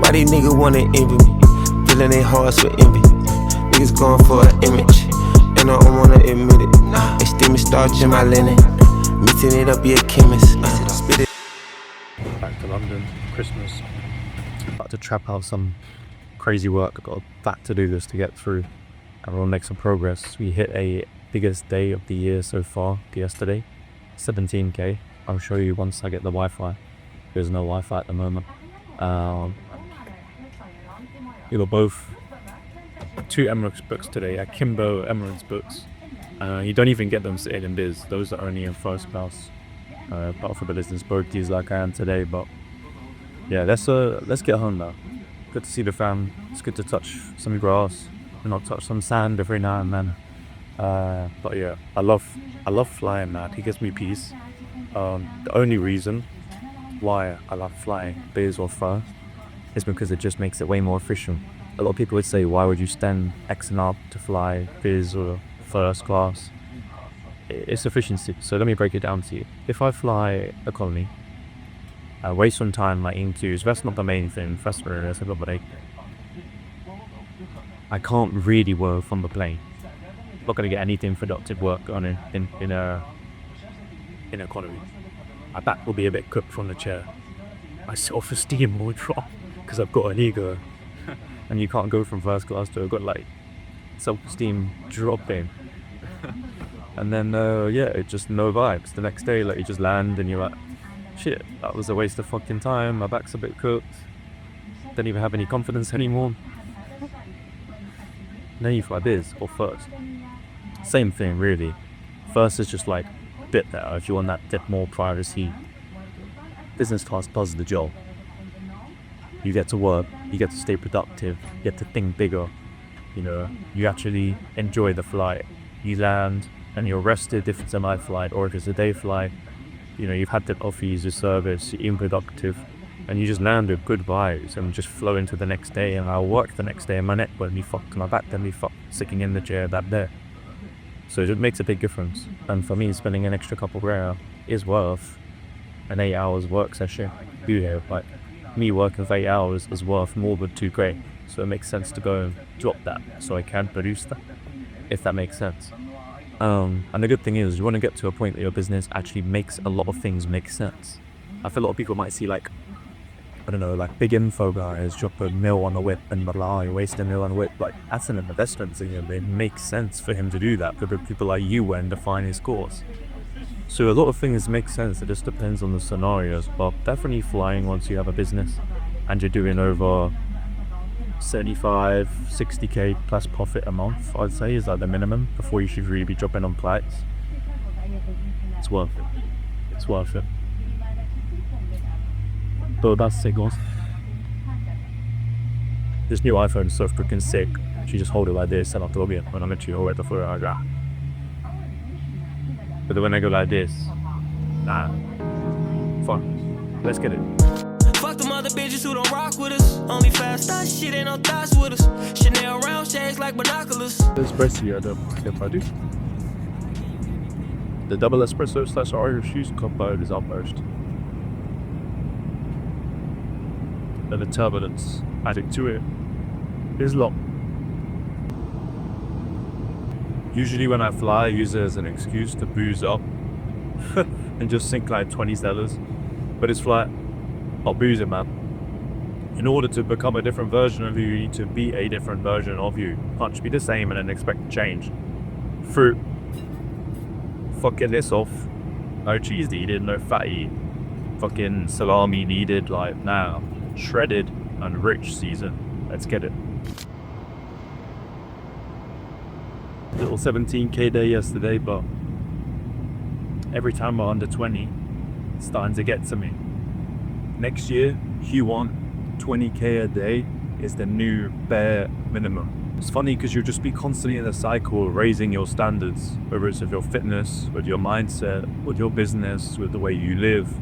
Why these niggas wanna envy me? Filling their hearts with envy. Niggas going for an image, and I don't wanna admit it. They still me starch in my linen, mixing it up, be a chemist. Spit it. Back to London, Christmas. About to trap out some crazy work. I've got that to do this to get through, and we'll make some progress. We hit a biggest day of the year so far yesterday, 17k. I'll show you once I get the Wi-Fi. There's no Wi-Fi at the moment. We were both 2 Emirates books today, Akimbo Emirates books. You don't even get them sitting in biz. Those are only in first class. Apart from the business birthdays like I am today, but yeah, let's get home now. Good to see the fam. It's good to touch some grass, and not touch some sand every now and then. But yeah, I love flying, man. It gives me peace. The only reason why I love flying biz or first is because it just makes it way more efficient. A lot of people would say, why would you spend X and up to fly biz or first class? It's efficiency. So let me break it down to you. If I fly economy, I waste some time like into, so that's not the main thing. That's everybody. I can't really work from the plane. Not gonna get anything productive work on it in economy. My back will be a bit cooked from the chair. My self-esteem will drop because I've got an ego, and you can't go from first class to. I've got like self-esteem dropping, and then it's just no vibes. The next day, like you just land and you're like, shit, that was a waste of fucking time. My back's a bit cooked. Don't even have any confidence anymore. Then you fly biz or first. Same thing really. First is just like a bit better if you want that bit more privacy. Business class does the job. You get to work, you get to stay productive, you get to think bigger. You know, you actually enjoy the flight. You land and you're rested if it's a night flight, or if it's a day flight. You know, you've had to offer user service, you're being productive, and you just land with good vibes and just flow into the next day. And I'll work the next day and my neck won't be fucked, my back won't be fucked, sitting in the chair that day. So it makes a big difference. And for me, spending an extra couple grand is worth an 8 hours work session. Like me working for 8 hours is worth more than $2,000. So it makes sense to go and drop that so I can produce that, if that makes sense. And the good thing is, you want to get to a point that your business actually makes a lot of things make sense. I feel a lot of people might see like, I don't know, like big info guys drop a mil on a whip and blah, you waste a mil on a whip. Like that's an investment to him. It makes sense for him to do that for people like you when define his course. So a lot of things make sense. It just depends on the scenarios, but definitely flying once you have a business and you're doing over 75, 60k plus profit a month, I'd say is like the minimum before you should really be dropping on flights. It's worth it. It's worth it. So that's it, guys. This new iPhone is so freaking sick. You just hold it like this and I'll talk it when I'm literally hold it for a guy. But when I go like this, nah, fun. Let's get it. Fuck them other bitches who don't rock with us. Only fast that shit, ain't no thoughts with us. Chanel round shades like binoculars. Espresso, I don't if I do. The double espresso / Irish juice combo is utmost. And the turbulence adding to it is lot. Usually when I fly, I use it as an excuse to booze up and just sink like $20. But it's flat. I'll booze it, man. In order to become a different version of you, you need to be a different version of you. Can't just be the same and then expect change. Fruit. Fucking this off. No cheese needed, no fatty. Fucking salami needed, like now. Shredded and rich season. Let's get it. Little 17k day yesterday, but every time we're under 20, it's starting to get to me. Next year, Q1, 20k a day is the new bare minimum. It's funny because you'll just be constantly in a cycle raising your standards, whether it's with your fitness, with your mindset, with your business, with the way you live.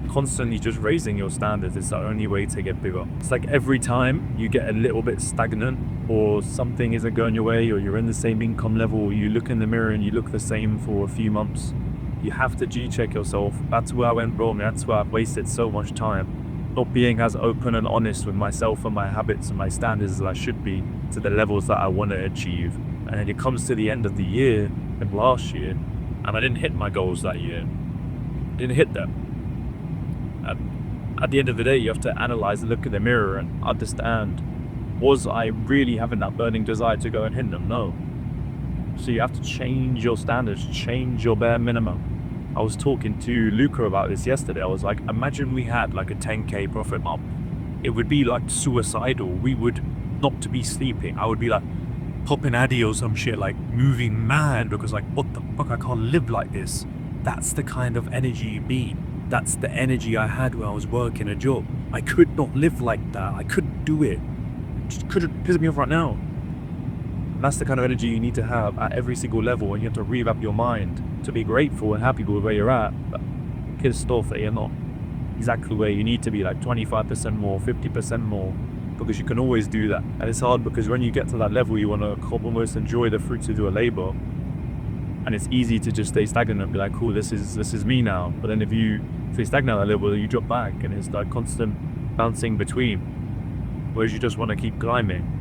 Constantly just raising your standards is the only way to get bigger. It's like every time you get a little bit stagnant or something isn't going your way or you're in the same income level, you look in the mirror and you look the same for a few months, you have to G-check yourself. That's where I went wrong. That's where I've wasted so much time not being as open and honest with myself and my habits and my standards as I should be to the levels that I want to achieve. And then it comes to the end of the year and last year, and I didn't hit my goals that year. Didn't hit them. At the end of the day, you have to analyze and look in the mirror and understand, was I really having that burning desire to go and hit them? No. So you have to change your standards, change your bare minimum. I was talking to Luca about this yesterday. I was like, imagine we had like a 10k profit month. It would be like suicidal. We would not to be sleeping. I would be like popping Addy or some shit, like moving mad because like, what the fuck, I can't live like this. That's the kind of energy you need. That's the energy I had when I was working a job. I could not live like that. I couldn't do it. Just couldn't piss me off right now. And that's the kind of energy you need to have at every single level, and you have to revamp your mind to be grateful and happy with where you're at, but pissed off that you're not exactly where you need to be, like 25% more, 50% more, because you can always do that. And it's hard because when you get to that level, you want to almost enjoy the fruits of your labor. And it's easy to just stay stagnant and be like, cool, this is me now. But then if you stay stagnant at that level, you drop back, and it's like constant bouncing between. Whereas you just want to keep climbing.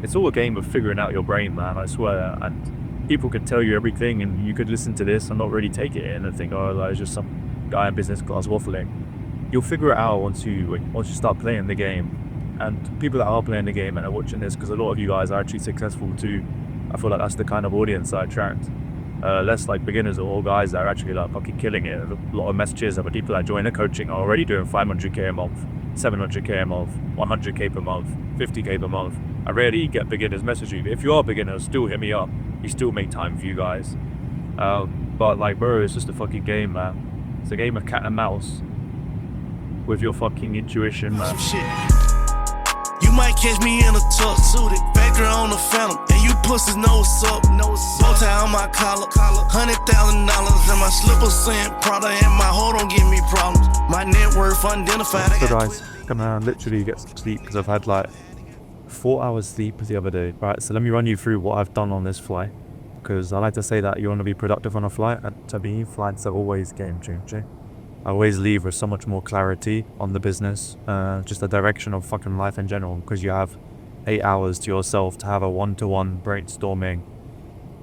It's all a game of figuring out your brain, man, I swear. And people could tell you everything, and you could listen to this and not really take it in and think, oh, like, it's just some guy in business class waffling. You'll figure it out once you start playing the game. And people that are playing the game and are watching this, because a lot of you guys are actually successful too, I feel like that's the kind of audience I attract. Less like beginners or guys that are actually like fucking killing it. A lot of messages of people that join the coaching are already doing 500k a month, 700k a month, 100k per month, 50k per month. I rarely get beginners messaging. If you are beginners, still hit me up. You still make time for you guys. But like, bro, it's just a fucking game, man. It's a game of cat and mouse with your fucking intuition, man. You might catch me in a tuck, suited, factory on the Phantom, and you pussies know what's up. Bow tie on my collar, $100,000 and my slippers saying Prada, and my hoe don't give me problems. My net worth unidentified. So guys, gonna literally get some sleep because I've had like 4 hours sleep the other day. Right, so let me run you through what I've done on this flight, because I like to say that you want to be productive on a flight, and to me, flights are always game changing. I always leave with so much more clarity on the business, just the direction of fucking life in general, because you have 8 hours to yourself to have a one-to-one brainstorming,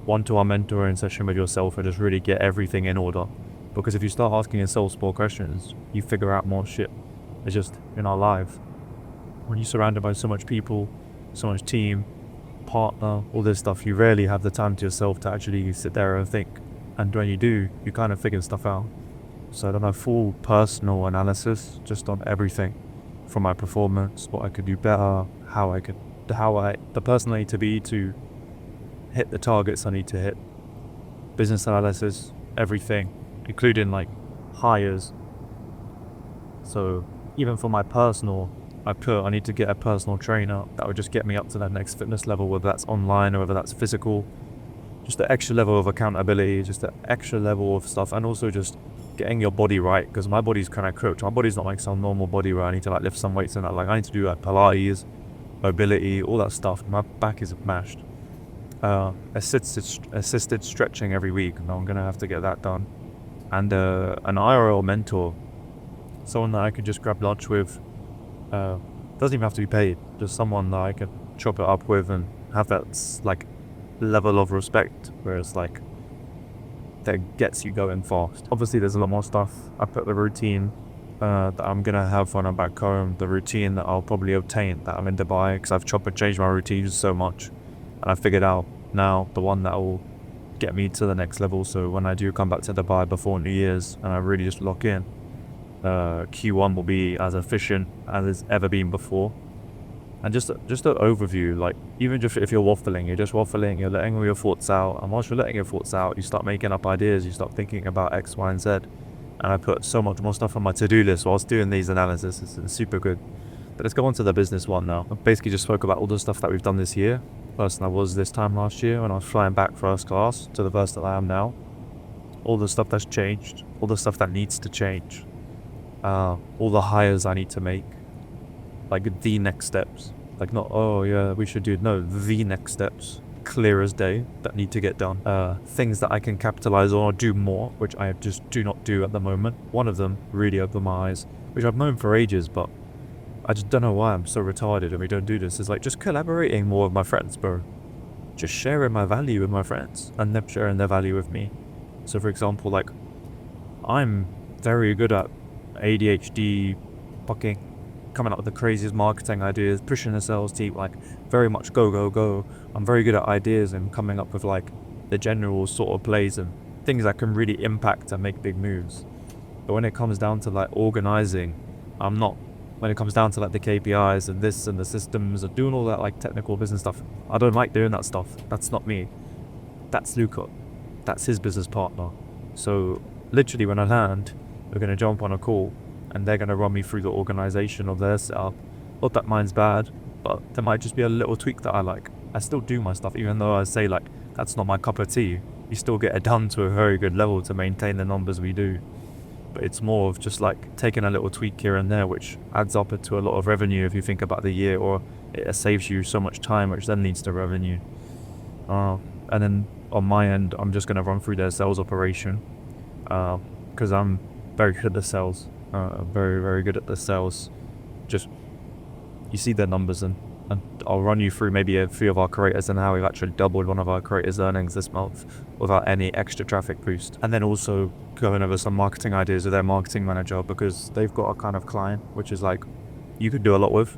one-to-one mentoring session with yourself and just really get everything in order. Because if you start asking yourself more questions, you figure out more shit. It's just in our life. When you're surrounded by so much people, so much team, partner, all this stuff, you rarely have the time to yourself to actually sit there and think. And when you do, you kind of figure stuff out. So I don't know, full personal analysis just on everything, from my performance, what I could do better, the person I need to be to hit the targets I need to hit, business analysis, everything, including like hires. So even for my personal, I need to get a personal trainer that would just get me up to that next fitness level, whether that's online or whether that's physical. Just the extra level of accountability, just the extra level of stuff, and also just getting your body right, because my body's kind of cooked. My body's not like some normal body where I need to like lift some weights and that. Like I need to do like Pilates, mobility, all that stuff. My back is mashed. Assisted stretching every week, and I'm gonna have to get that done. And an IRL mentor, someone that I could just grab lunch with. Doesn't even have to be paid. Just someone that I can chop it up with and have that like level of respect, where it's like that gets you going fast. Obviously there's a lot more stuff. I put the routine that I'm gonna have when I'm back home, the routine that I'll probably obtain that I'm in Dubai, because I've chopped and changed my routines so much, and I figured out now the one that will get me to the next level. So when I do come back to Dubai before New Year's and I really just lock in, Q1 will be as efficient as it's ever been before. And just an overview, like even just if you're waffling, you're letting all your thoughts out, and once you're letting your thoughts out, you start making up ideas, you start thinking about X, Y, and Z. And I put so much more stuff on my to-do list whilst doing these analysis. It's super good. But let's go on to the business one now. I basically just spoke about all the stuff that we've done this year, worse than I was this time last year when I was flying back first class to the verse that I am now. All the stuff that's changed, all the stuff that needs to change, all the hires I need to make, like the next steps. Like not, oh yeah, we should do, no, the next steps, clear as day, that need to get done. Things that I can capitalize on or do more, which I just do not do at the moment. One of them, really opened my eyes, which I've known for ages, but I just don't know why I'm so retarded and we don't do this. It's like just collaborating more with my friends, bro. Just sharing my value with my friends and them sharing their value with me. So for example, like, I'm very good at ADHD, fucking coming up with the craziest marketing ideas, pushing the sales team, like very much go, go, go. I'm very good at ideas and coming up with like the general sort of plays and things that can really impact and make big moves. But when it comes down to like organizing, I'm not. When it comes down to like the KPIs and this and the systems and doing all that like technical business stuff, I don't like doing that stuff. That's not me. That's Luca. That's his business partner. So literally when I land, we're going to jump on a call and they're going to run me through the organization of their setup. Not that mine's bad, but there might just be a little tweak that I like. I still do my stuff, even though I say like, that's not my cup of tea. You still get it done to a very good level to maintain the numbers we do. But it's more of just like taking a little tweak here and there, which adds up to a lot of revenue if you think about the year, or it saves you so much time, which then leads to revenue. And then on my end, I'm just going to run through their sales operation, because I'm very good at the sales, very, very good at the sales. Just, you see their numbers, and I'll run you through maybe a few of our creators and how we've actually doubled one of our creators' earnings this month without any extra traffic boost. And then also going over some marketing ideas with their marketing manager, because they've got a kind of client which is like you could do a lot with,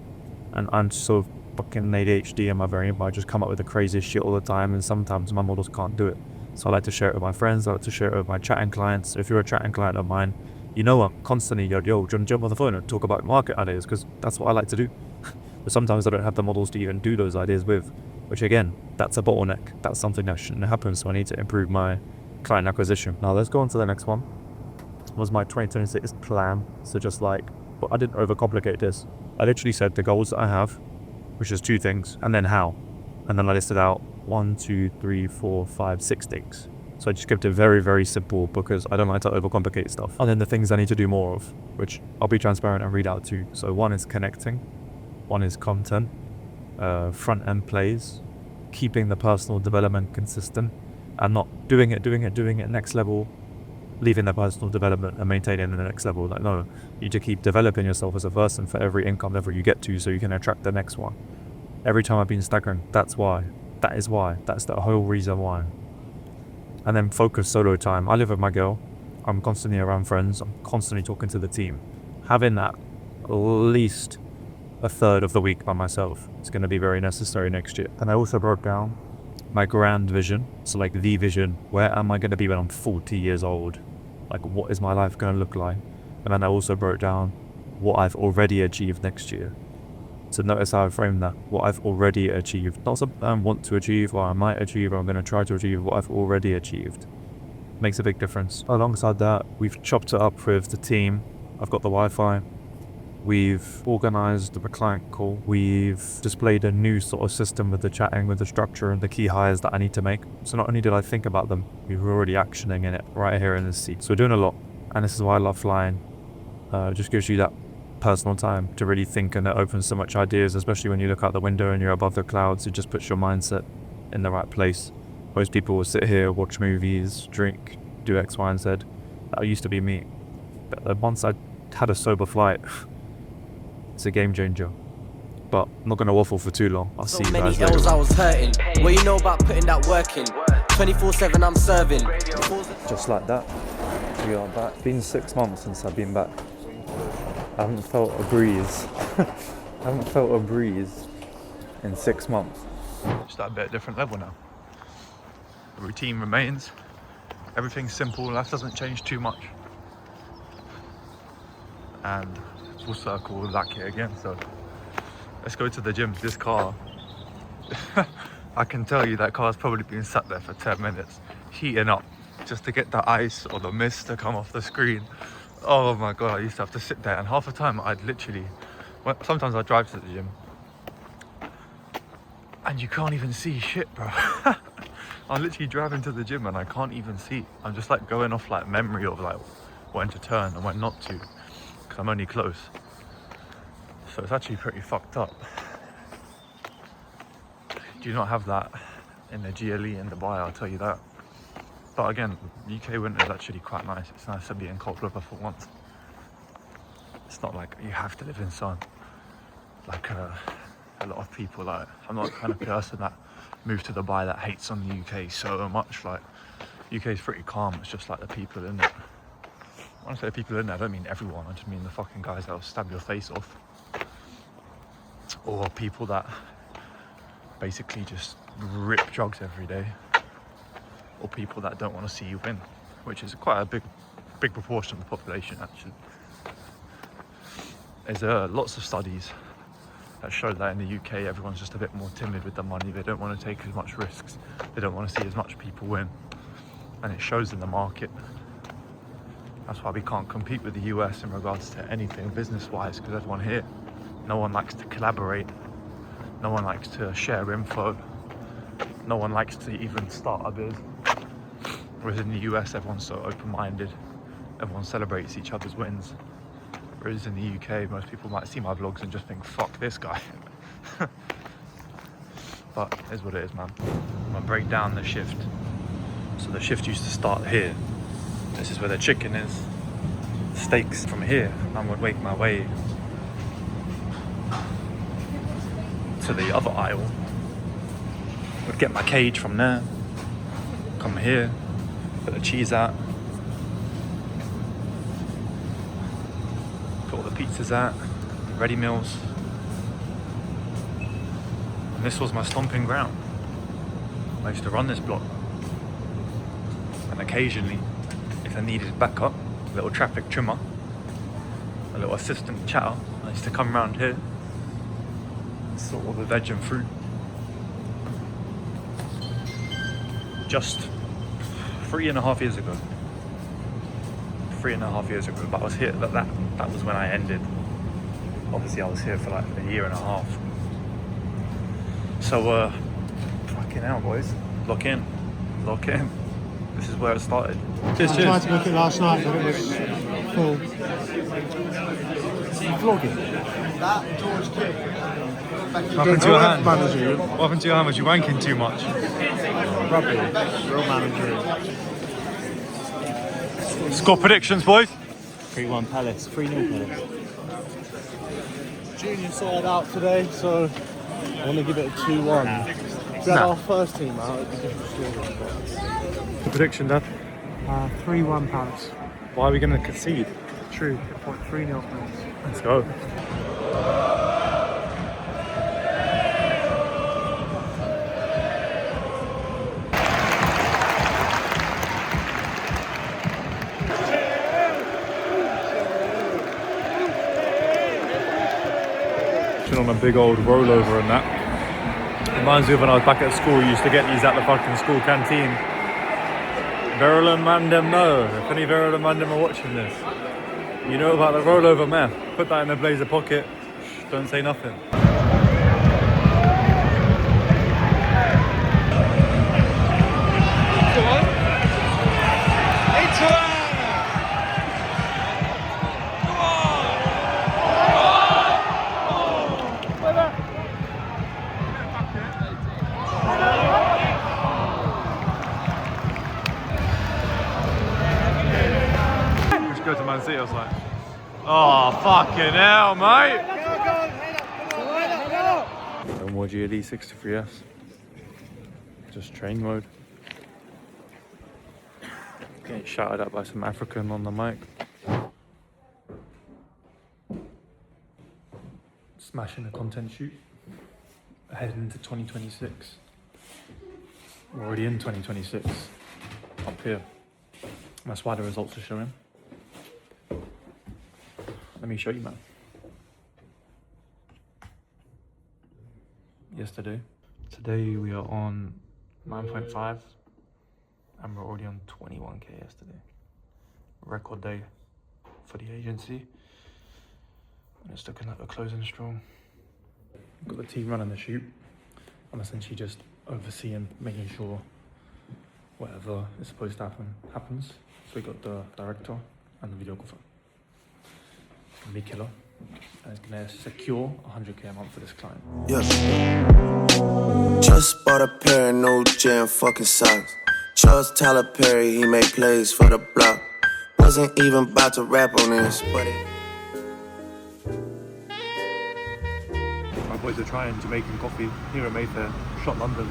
and I'm so fucking ADHD in my brain, but I just come up with the craziest shit all the time, and sometimes my models can't do it. So I like to share it with my friends, I like to share it with my chatting clients. So if you're a chatting client of mine, you know I'm constantly yo, do you want to jump on the phone and talk about market ideas, because that's what I like to do. But sometimes I don't have the models to even do those ideas with, which again, that's a bottleneck. That's something that shouldn't happen, so I need to improve my client acquisition. Now let's go on to the next one. Was my 2026 plan. So just like, but I didn't overcomplicate this. I literally said the goals that I have, which is 2 things, and then how. And then I listed out 1, 2, 3, 4, 5, 6 things. So I just kept it very, very simple because I don't like to overcomplicate stuff. And then the things I need to do more of, which I'll be transparent and read out too. So 1 is connecting, 1 is content, front end plays, keeping the personal development consistent, and not doing it next level, leaving the personal development and maintaining the next level. Like, no, you need to keep developing yourself as a person for every income level you get to, so you can attract the next one. Every time I've been stagnant, that's why. That is why. That's the whole reason why. And then focus solo time. I live with my girl. I'm constantly around friends. I'm constantly talking to the team. Having that at least a third of the week by myself is going to be very necessary next year. And I also broke down my grand vision. So like the vision, where am I going to be when I'm 40 years old? Like, what is my life going to look like? And then I also broke down what I've already achieved next year. So notice how I framed that. What I've already achieved. Not something I want to achieve, or I might achieve, or I'm going to try to achieve. What I've already achieved makes a big difference. Alongside that, we've chopped it up with the team. I've got the Wi-Fi. We've organised the client call. We've displayed a new sort of system with the chatting, with the structure and the key hires that I need to make. So not only did I think about them, we were already actioning in it right here in this seat. So we're doing a lot. And this is why I love flying. It just gives you that personal time to really think, and it opens so much ideas, especially when you look out the window and you're above the clouds. It just puts your mindset in the right place. Most people will sit here, watch movies, drink, do X, Y, and Z. That used to be me. But once I had a sober flight, it's a game changer. But I'm not going to waffle for too long. I'll see you guys later. So many L's I was hurting. What you know about putting that work in? 24/7 I'm serving. Just like that, we are back. It's been 6 months since I've been back. I haven't felt a breeze. I haven't felt a breeze in 6 months. Just at a bit different level now. The routine remains. Everything's simple. Life doesn't change too much. And full circle, back here again. So let's go to the gym. This car, I can tell you that car's probably been sat there for 10 minutes, heating up just to get the ice or the mist to come off the screen. Oh my god, I used to have to sit there, and half the time I'd literally, sometimes I'd drive to the gym and you can't even see shit, bro. I'm literally driving to the gym and I can't even see. I'm just like going off like memory of like when to turn and when not to, because I'm only close. So it's actually pretty fucked up. Do not have that in the GLE in Dubai, I'll tell you that. But again, UK winter is actually quite nice. It's nice to be in cold weather for once. It's not like you have to live in sun. like a lot of people, like, I'm not the kind of person that moved to Dubai that hates on the UK so much. Like, UK is pretty calm. It's just like the people in it. When I say the people in there, I don't mean everyone. I just mean the fucking guys that'll stab your face off, or people that basically just rip drugs every day, or people that don't want to see you win, which is quite a big proportion of the population actually. There's lots of studies that show that in the UK everyone's just a bit more timid with the money. They don't want to take as much risks. They don't want to see as much people win, and it shows in the market. That's why we can't compete with the US in regards to anything business-wise, because everyone here, no one likes to collaborate, no one likes to share info, no one likes to even start a biz. Whereas in the US, everyone's so open-minded, everyone celebrates each other's wins. Whereas in the UK, most people might see my vlogs and just think, fuck this guy. But it is what it is, man. I'm gonna break down the shift. So the shift used to start here. This is where the chicken is. Steaks from here. I would make my way to the other aisle. Would get my cage from there. Come here. Put the cheese out. Put all the pizzas out. Ready meals. And this was my stomping ground. I used to run this block. And occasionally, if I needed backup, a little traffic trimmer, a little assistant chatter, I used to come around here, sort all the veg and fruit. Just 3.5 years ago. 3.5 years ago, but I was here, that was when I ended. Obviously I was here for like 1.5 years. So, fucking hell boys, lock in. This is where it started. I tried to book it last night, but it was full. Vlogging. What happened to your hand? What happened to your hand? Was you wanking too much? Rubbish. Real manager. Score predictions, boys. 3-1 Palace, 3-0 Palace. Junior sorted out today, so I want to give it a 2-1. If we had our first team out, it'd be different. The prediction, Dad? 3-1 Palace. Why are we going to concede? True. 3-0 Palace. Let's go. On a big old rollover and that. Reminds me of when I was back at school, we used to get these at the fucking school canteen. Verulam Mandem know. If any Verulam Mandem are watching this, you know about the rollover, man. Put that in a blazer pocket. Don't say nothing. Go to Man City, I was like, oh fucking hell, mate! No more GLE 63S. Just train mode. Getting shouted at by some African on the mic. Smashing a content shoot. Heading into 2026. We're already in 2026. Up here. That's why the results are showing. Let me show you, man. Yesterday. Today we are on 9.5 and we're already on 21k yesterday. Record day for the agency. And it's looking like we're closing strong. Got the team running the shoot. I'm essentially just overseeing, making sure whatever is supposed to happen, happens. So we got the director and the videographer. Be killer, and it's gonna secure 100k a month for this client. Yeah. Just bought a pair of no jam fucking socks. Trust Tyler Perry, he made plays for the block. Wasn't even about to rap on this, but it. of trying Jamaican coffee here at Mayfair, Shop London.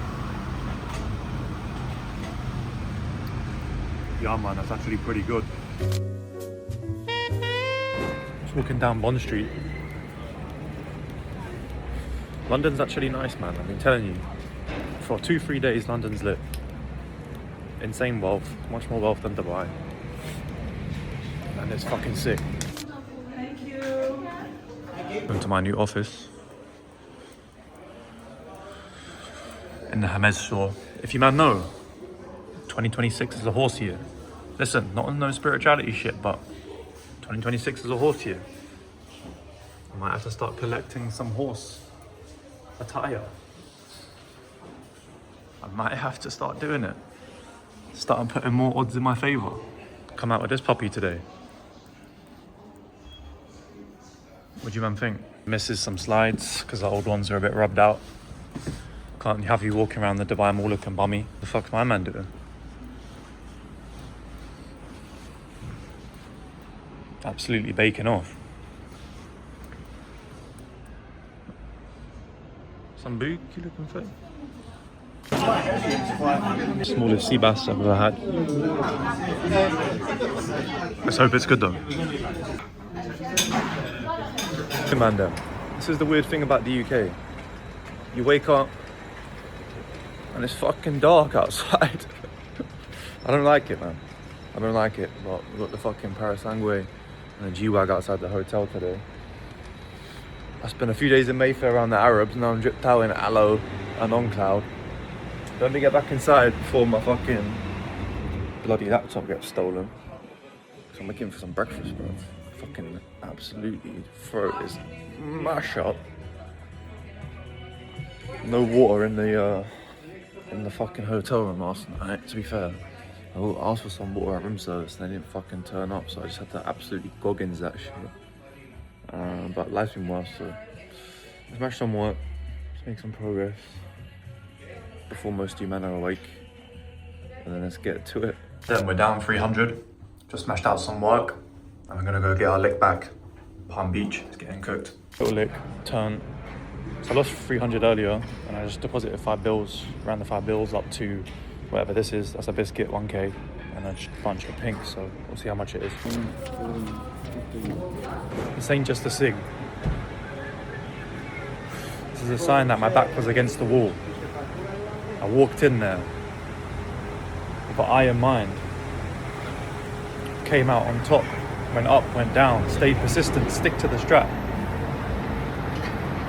Yeah man, that's actually pretty good. Just walking down Bond Street. London's actually nice, man. I've been telling you. For 2-3 days, London's lit. Insane wealth, much more wealth than Dubai. And it's fucking sick. Thank you. Going to my new office in the Hermes store. If you man know, 2026 is a horse year. Listen, not on no spirituality shit, but 2026 is a horse year. I might have to start collecting some horse attire. I might have to start doing it. Start putting more odds in my favour. Come out with this puppy today. What do you man think? Misses some slides because the old ones are a bit rubbed out. Can't have you walking around the Dubai Mall looking bummy. The fuck's my man doing? Absolutely baking off. Some booky looking thing. Smallest sea bass I've ever had. Let's hope it's good though. Commander, this is the weird thing about the UK. You wake up and it's fucking dark outside. I don't like it, man. I don't like it. But we've got the fucking Parasangwe and a G-Wag outside the hotel today. I spent a few days in Mayfair around the Arabs. Now I'm dripped out in Aloe and on Cloud. Let me get back inside before my fucking bloody laptop gets stolen. So I'm looking for some breakfast, bro. Fucking absolutely throat is mash up. No water in the fucking hotel room last night, to be fair. I asked for some water at room service and they didn't fucking turn up, so I just had to absolutely goggins that shit. But life's been worse, so let's smash some work, let's make some progress before most of you men are awake, and then let's get to it. Then we're down 300, just smashed out some work, and we're gonna go get our lick back. Palm Beach, it's getting cooked. Little lick, turn. So I lost 300 earlier, and I just deposited 5 bills, ran the 5 bills up to whatever this is. That's a biscuit, 1k, and a bunch of pink, so we'll see how much it is. This ain't just a cig. This is a sign that my back was against the wall. I walked in there with an iron mind. Came out on top, went up, went down, stayed persistent, stick to the strap.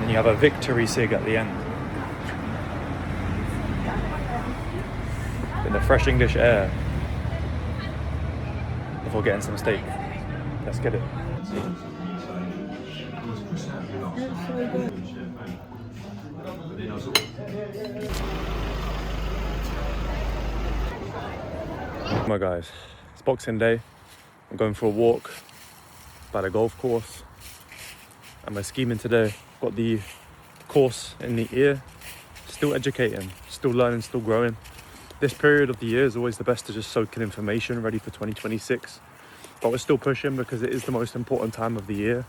And you have a victory cig at the end. In the fresh English air. Before getting some steak. Let's get it. My guys, it's Boxing Day. I'm going for a walk by the golf course. And we're scheming today. Got the course in the ear. Still educating, still learning, still growing. This period of the year is always the best to just soak in information, ready for 2026. But we're still pushing because it is the most important time of the year.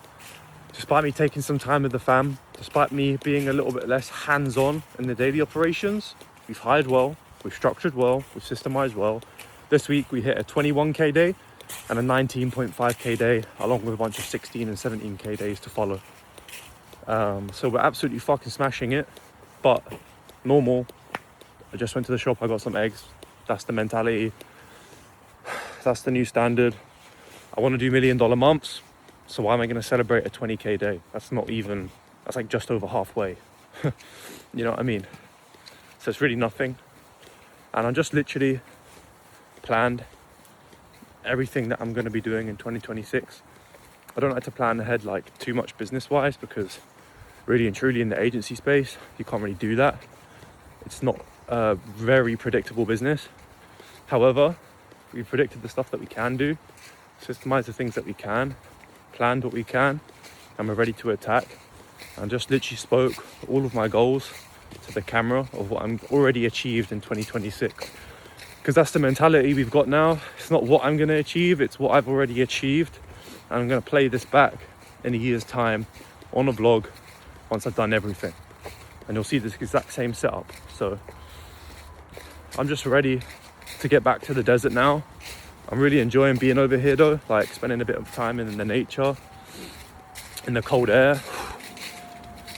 Despite me taking some time with the fam, despite me being a little bit less hands-on in the daily operations, we've hired well, we've structured well, we've systemized well. This week we hit a 21k day and a 19.5k day, along with a bunch of 16 and 17k days to follow. So we're absolutely fucking smashing it. But normal, I just went to the shop, I got some eggs. That's the mentality. That's the new standard. I want to do $1 million months. So why am I going to celebrate a 20k day? That's not even, that's like just over halfway. You know what I mean? So it's really nothing. And I'm just literally planned everything that I'm going to be doing in 2026. I don't like to plan ahead like too much business wise, because really and truly in the agency space, you can't really do that. It's not a very predictable business. However, we predicted the stuff that we can do, systemized the things that we can, planned what we can, and we're ready to attack. And just literally spoke all of my goals to the camera of what I'm already achieved in 2026. Because that's the mentality we've got now. It's not what I'm going to achieve, it's what I've already achieved. And I'm going to play this back in a year's time on a vlog once I've done everything. and you'll see this exact same setup. So I'm just ready to get back to the desert now. I'm really enjoying being over here though, like spending a bit of time in the nature, in the cold air,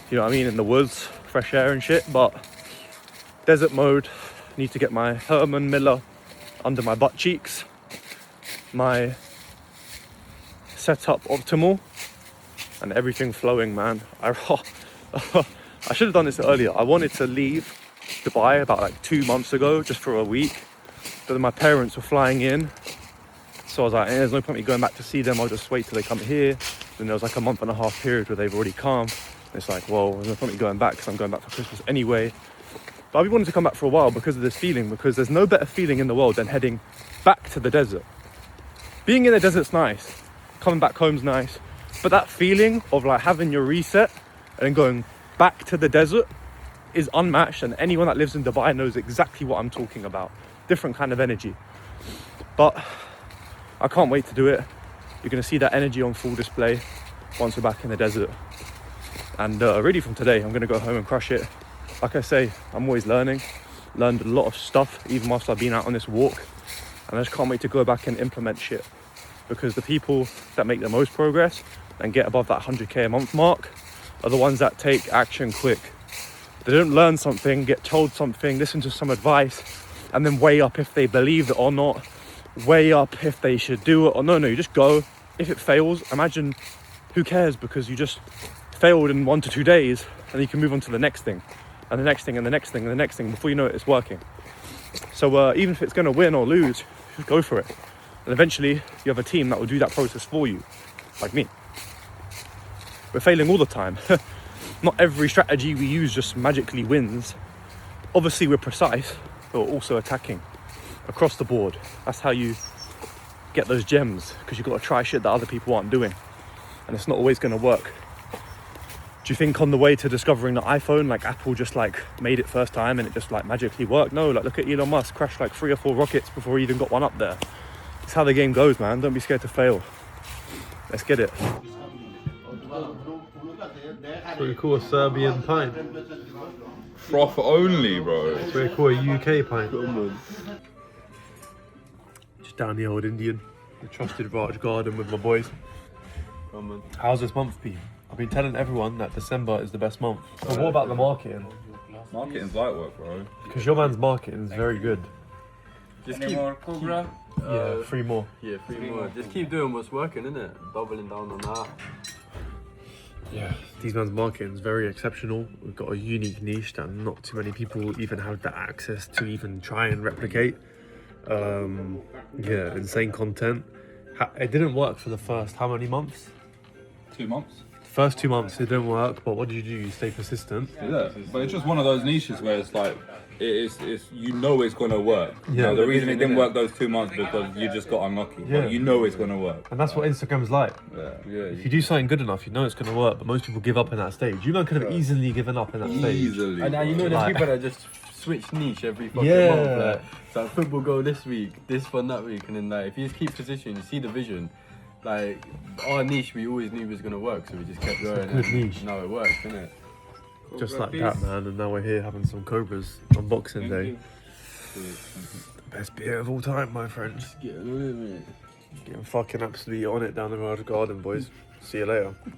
you know what I mean, in the woods, fresh air and shit. But desert mode, need to get my Herman Miller under my butt cheeks, my setup optimal, and everything flowing, man. I should have done this earlier. I wanted to leave Dubai about like 2 months ago, just for a week, but then my parents were flying in, so I was like, there's no point me going back to see them, I'll just wait till they come here. Then there was like a 1.5-month period where they've already come. It's like, well, there's no point me going back because I'm going back for Christmas anyway. But I've been wanting to come back for a while because of this feeling, because there's no better feeling in the world than heading back to the desert. Being in the desert's nice, coming back home's nice, but that feeling of like having your reset and then going back to the desert is unmatched, and anyone that lives in Dubai knows exactly what I'm talking about. Different kind of energy. But I can't wait to do it. You're going to see that energy on full display once we're back in the desert. And really from today, I'm going to go home and crush it. Like I say, I'm always learning. Learned a lot of stuff, even whilst I've been out on this walk. And I just can't wait to go back and implement shit. Because the people that make the most progress and get above that 100k a month mark are the ones that take action quick. They don't learn something, get told something, listen to some advice, and then weigh up if they believe it or not, weigh up if they should do it or no, you just go. If it fails, imagine, who cares, because you just failed in 1 to 2 days, and you can move on to the next thing, and the next thing, and the next thing, and the next thing. Before you know it, it's working. So even if it's going to win or lose, just go for it. And eventually, you have a team that will do that process for you, like me. We're failing all the time. Not every strategy we use just magically wins. Obviously, we're precise, but we're also attacking across the board. That's how you get those gems, because you've got to try shit that other people aren't doing, and it's not always going to work. Do you think on the way to discovering the iPhone, like Apple just like made it first time and it just like magically worked? No, like look at Elon Musk, crashed like 3 or 4 rockets before he even got one up there. It's how the game goes, man. Don't be scared to fail. Let's get it. What we call a Serbian pint. Froth only, bro. That's what we call a UK pint. Just down the old Indian, the trusted Raj Garden with my boys. How's this month been? I've been telling everyone that December is the best month. But what about the marketing? Marketing's light work, bro. Because your man's marketing is very good. Just keep more Cobra. Yeah, 3 more. Yeah, 3 more. Just keep doing what's working, innit? Doubling down on that. Yeah, these man's marketing is very exceptional. We've got a unique niche that not too many people even have the access to even try and replicate. Yeah, insane content. It didn't work for the first how many months? 2 months. First 2 months it didn't work, but what did you do? You stay persistent. Yeah, but it's just one of those niches where it's like, it's you know it's gonna work. Yeah. Now, the reason it didn't work those 2 months because you just got unlucky. Yeah. But you know it's gonna work. And that's what Instagram's like. Yeah. If you do something good enough, you know it's gonna work, but most people give up in that stage. You man could have easily given up in that stage. Easily. And you know there's Like- people that just switch niche every fucking Yeah. month. Like, it's like football goal this week, this one that week, and then like if you just keep positioning, you see the vision. Like our niche, we always knew was gonna work, so we just kept going. good and niche. Now it works, innit? Just like that, man. And now we're here having some Cobras on Boxing Day. The best beer of all time, my friends. Getting on it, mate. Getting fucking absolutely on it down the Raj Garden, boys. See you later.